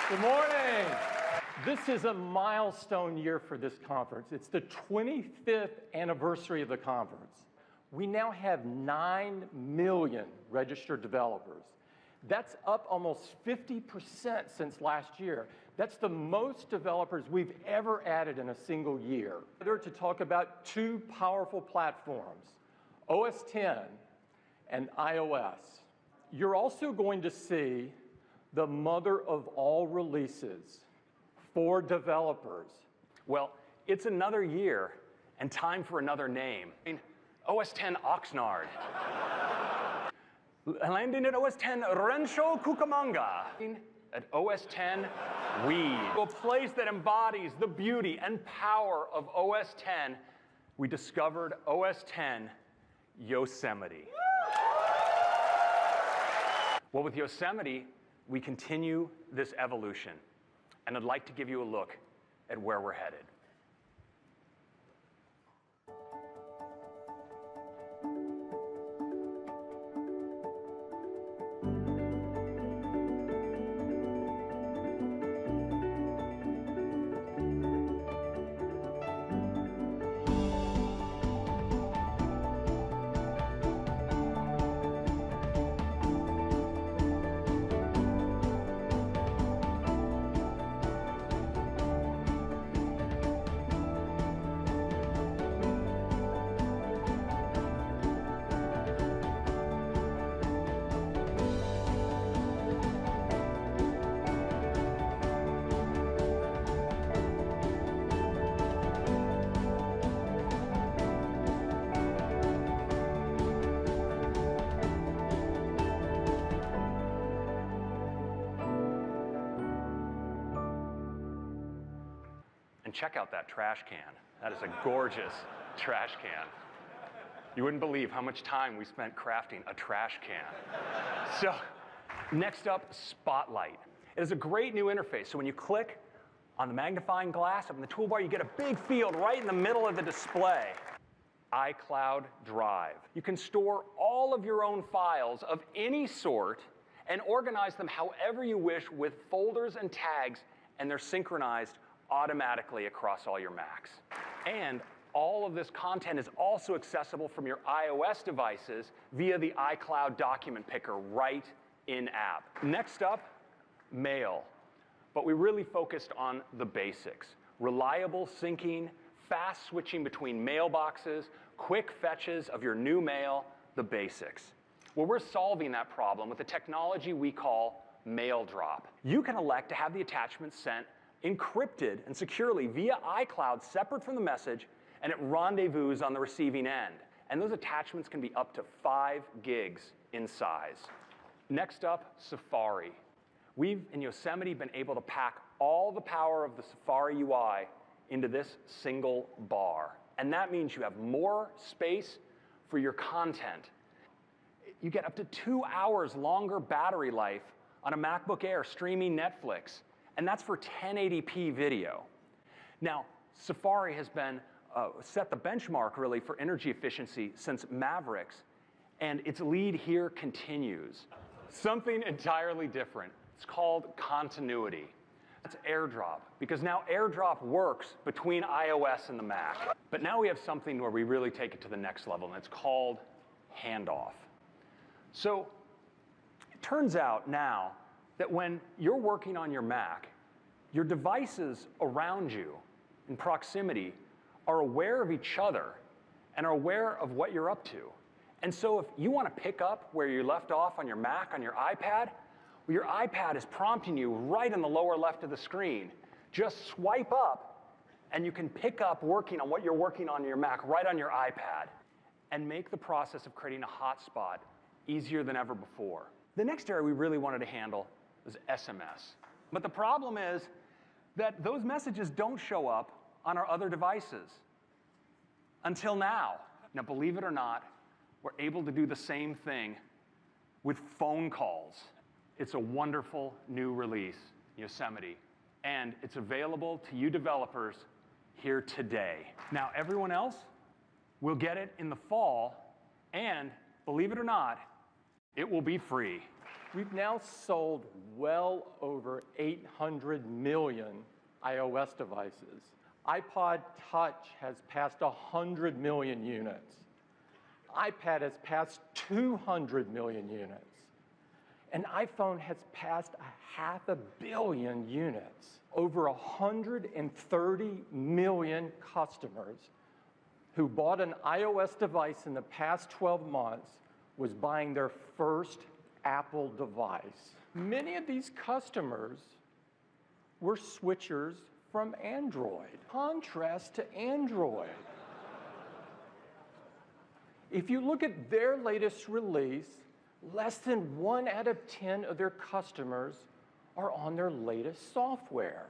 Good morning. This is a milestone year for this conference. It's the 25th anniversary of the conference. We now have 9 million registered developers. That's up almost 50% since last year. That's the most developers we've ever added in a single year. We're to talk about 2 powerful platforms, OS X and iOS. You're also going to see the mother of all releases for developers. Well, it's another year and time for another name. OS X Oxnard. Landing at OS X Rancho Cucamonga. At OS X Weed. A place that embodies the beauty and power of OS X. We discovered OS X Yosemite. Well, with Yosemite, we continue this evolution. And I'd like to give you a look at where we're headed. And check out that trash can. That is a gorgeous trash can. You wouldn't believe how much time we spent crafting a trash can. So, next up, Spotlight. It is a great new interface. So when you click on the magnifying glass up in the toolbar, you get a big field right in the middle of the display. iCloud Drive. You can store all of your own files of any sort and organize them however you wish with folders and tags, and they're synchronized automatically across all your Macs. And all of this content is also accessible from your iOS devices via the iCloud document picker right in-app. Next up, Mail. But we really focused on the basics. Reliable syncing, fast switching between mailboxes, quick fetches of your new mail, the basics. Well, we're solving that problem with a technology we call Mail Drop. You can elect to have the attachment sent encrypted and securely via iCloud separate from the message, and it rendezvous on the receiving end. And those attachments can be up to 5 gigs in size. Next up, Safari. We've, in Yosemite, been able to pack all the power of the Safari UI into this single bar. And that means you have more space for your content. You get up to 2 hours longer battery life on a MacBook Air streaming Netflix. And that's for 1080p video. Now, Safari has been set the benchmark, really, for energy efficiency since Mavericks, and its lead here continues. Something entirely different. It's called continuity. That's AirDrop, because now AirDrop works between iOS and the Mac. But now we have something where we really take it to the next level, and it's called handoff. So it turns out now that when you're working on your Mac, your devices around you in proximity are aware of each other and are aware of what you're up to. And so if you want to pick up where you left off on your Mac, on your iPad, well, your iPad is prompting you right in the lower left of the screen. Just swipe up, and you can pick up working on what you're working on your Mac right on your iPad and make the process of creating a hotspot easier than ever before. The next area we really wanted to handle was SMS. But the problem is that those messages don't show up on our other devices until now. Now, believe it or not, we're able to do the same thing with phone calls. It's a wonderful new release, Yosemite, and it's available to you developers here today. Now, everyone else will get it in the fall, and believe it or not, it will be free. We've now sold well over 800 million iOS devices. iPod Touch has passed 100 million units. iPad has passed 200 million units. And iPhone has passed 500 million units. Over 130 million customers who bought an iOS device in the past 12 months was buying their first Apple device. Many of these customers were switchers from Android. Contrast to Android. If you look at their latest release, less than 1 out of 10 of their customers are on their latest software.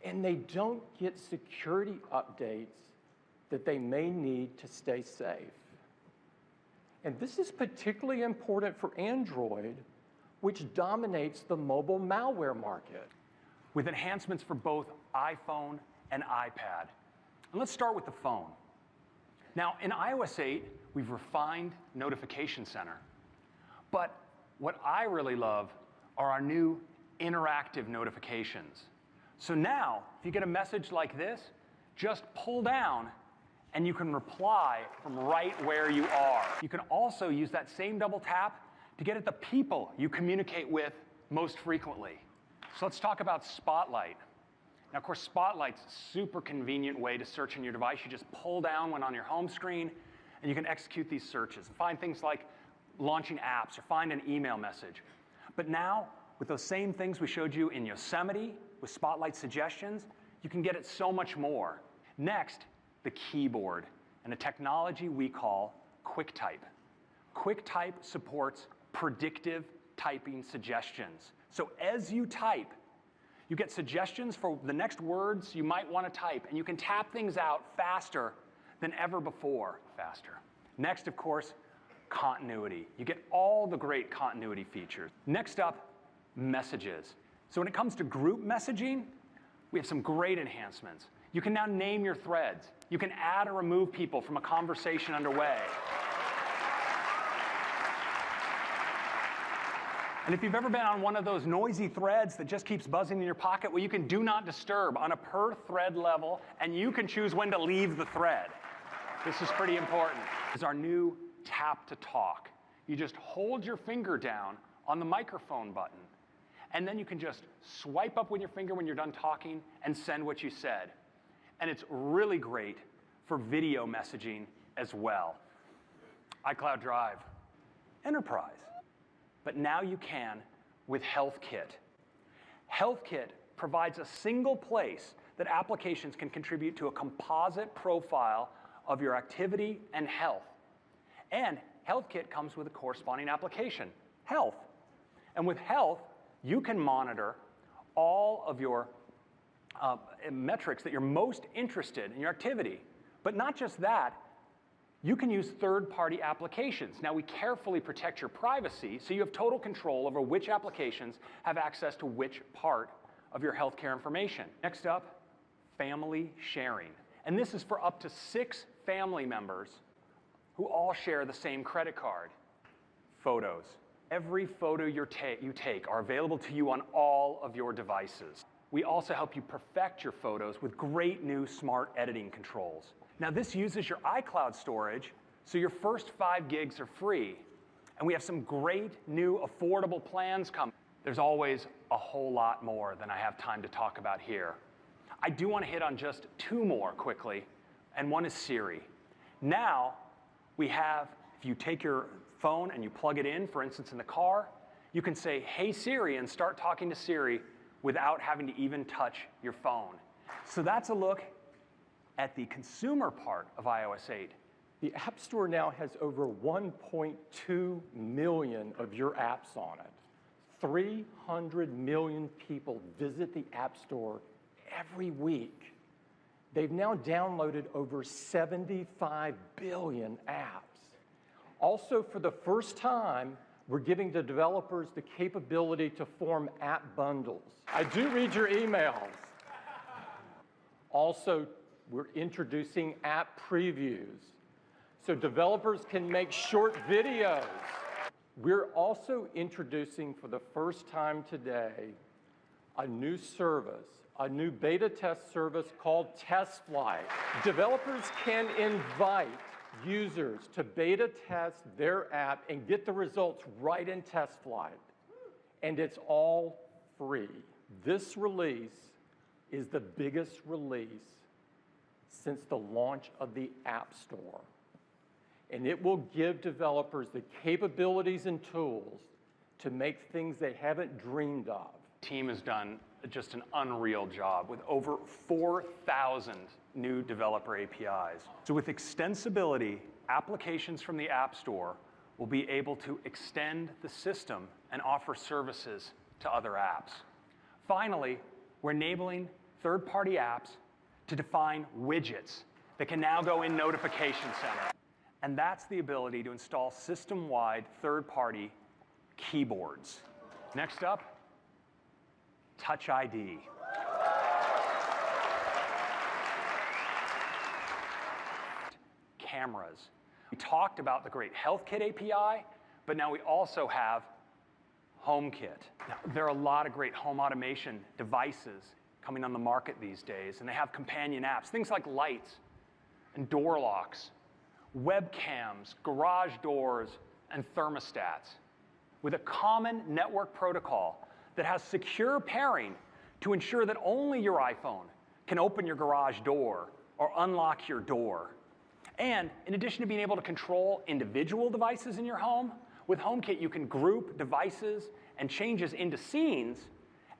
And they don't get security updates that they may need to stay safe. And this is particularly important for Android, which dominates the mobile malware market. With enhancements for both iPhone and iPad. And let's start with the phone. Now, in iOS 8, we've refined Notification Center. But what I really love are our new interactive notifications. So now, if you get a message like this, just pull down and you can reply from right where you are. You can also use that same double tap to get at the people you communicate with most frequently. So let's talk about Spotlight. Now, of course, Spotlight's a super convenient way to search on your device. You just pull down when on your home screen, and you can execute these searches. Find things like launching apps or find an email message. But now, with those same things we showed you in Yosemite with Spotlight suggestions, you can get at so much more. Next, the keyboard and a technology we call QuickType. QuickType supports predictive typing suggestions. So as you type, you get suggestions for the next words you might want to type, and you can tap things out faster than ever before. Faster. Next, of course, continuity. You get all the great continuity features. Next up, messages. So when it comes to group messaging, we have some great enhancements. You can now name your threads. You can add or remove people from a conversation underway. And if you've ever been on one of those noisy threads that just keeps buzzing in your pocket, well, you can do not disturb on a per thread level, and you can choose when to leave the thread. This is pretty important. This is our new tap to talk. You just hold your finger down on the microphone button, and then you can just swipe up with your finger when you're done talking and send what you said. And it's really great for video messaging as well. iCloud Drive, Enterprise. But now you can with HealthKit. HealthKit provides a single place that applications can contribute to a composite profile of your activity and health. And HealthKit comes with a corresponding application, Health. And with Health, you can monitor all of your metrics that you're most interested in your activity. But not just that, you can use third-party applications. Now, we carefully protect your privacy, so you have total control over which applications have access to which part of your healthcare information. Next up, family sharing. And this is for up to 6 family members who all share the same credit card. Photos. Every photo you take are available to you on all of your devices. We also help you perfect your photos with great new smart editing controls. Now, this uses your iCloud storage, so your first 5 gigs are free. And we have some great new affordable plans coming. There's always a whole lot more than I have time to talk about here. I do want to hit on just 2 more quickly, and one is Siri. Now, we have, if you take your phone and you plug it in, for instance, in the car, you can say, "Hey Siri," and start talking to Siri without having to even touch your phone. So that's a look at the consumer part of iOS 8. The App Store now has over 1.2 million of your apps on it. 300 million people visit the App Store every week. They've now downloaded over 75 billion apps. Also, for the first time, we're giving the developers the capability to form app bundles. I do read your emails. Also, we're introducing app previews so developers can make short videos. We're also introducing for the first time today a new service, a new beta test service called Test Flight. Developers can invite users to beta test their app and get the results right in Test Flight. And it's all free. This release is the biggest release since the launch of the App Store. And it will give developers the capabilities and tools to make things they haven't dreamed of. The team has done just an unreal job with over 4,000 new developer APIs. So with extensibility, applications from the App Store will be able to extend the system and offer services to other apps. Finally, we're enabling third-party apps to define widgets that can now go in Notification Center. And that's the ability to install system-wide third-party keyboards. Next up, Touch ID. Cameras. We talked about the great HealthKit API, but now we also have HomeKit. Now, there are a lot of great home automation devices coming on the market these days, and they have companion apps, things like lights and door locks, webcams, garage doors, and thermostats, with a common network protocol that has secure pairing to ensure that only your iPhone can open your garage door or unlock your door. And in addition to being able to control individual devices in your home, with HomeKit you can group devices and changes into scenes,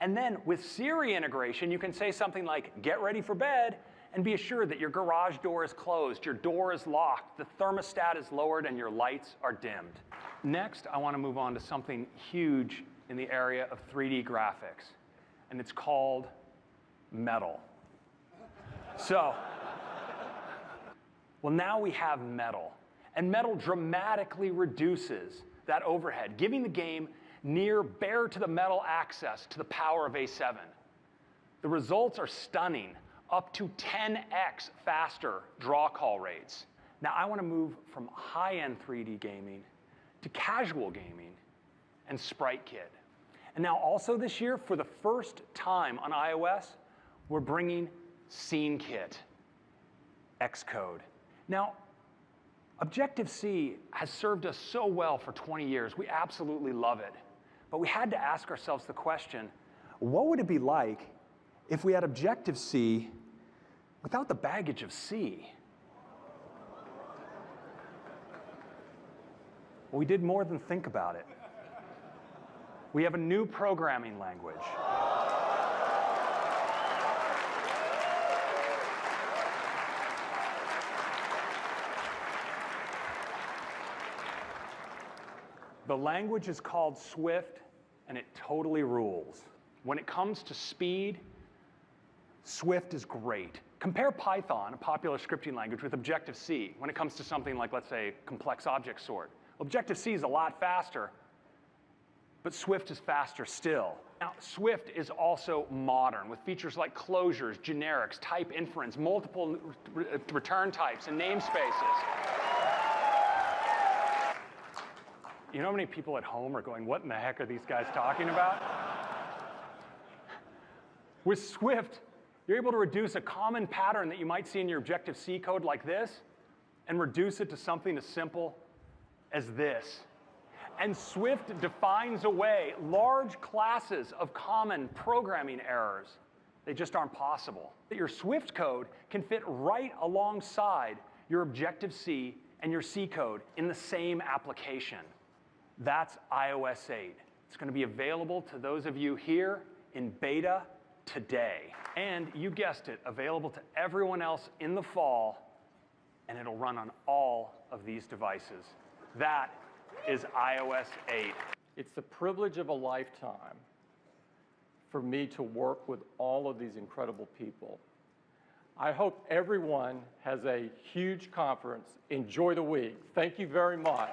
and then with Siri integration you can say something like, "Get ready for bed," and be assured that your garage door is closed, your door is locked, the thermostat is lowered, and your lights are dimmed. Next, I want to move on to something huge in the area of 3D graphics, and it's called Metal. Well, now we have Metal, and Metal dramatically reduces that overhead, giving the game near bare-to-the-metal access to the power of A7. The results are stunning, up to 10x faster draw call rates. Now I want to move from high-end 3D gaming to casual gaming and SpriteKit. And now also this year, for the first time on iOS, we're bringing SceneKit, Xcode. Now, Objective-C has served us so well for 20 years. We absolutely love it. But we had to ask ourselves the question, what would it be like if we had Objective-C without the baggage of C? Well, we did more than think about it. We have a new programming language. The language is called Swift, and it totally rules. When it comes to speed, Swift is great. Compare Python, a popular scripting language, with Objective-C when it comes to something like, let's say, complex object sort. Objective-C is a lot faster, but Swift is faster still. Now, Swift is also modern, with features like closures, generics, type inference, multiple return types, and namespaces. You know how many people at home are going, what in the heck are these guys talking about? With Swift, you're able to reduce a common pattern that you might see in your Objective-C code like this and reduce it to something as simple as this. And Swift defines away large classes of common programming errors. They just aren't possible. Your Swift code can fit right alongside your Objective-C and your C code in the same application. That's iOS 8. It's going to be available to those of you here in beta today. And you guessed it, available to everyone else in the fall, and it'll run on all of these devices. That is iOS 8. It's the privilege of a lifetime for me to work with all of these incredible people. I hope everyone has a huge conference. Enjoy the week. Thank you very much.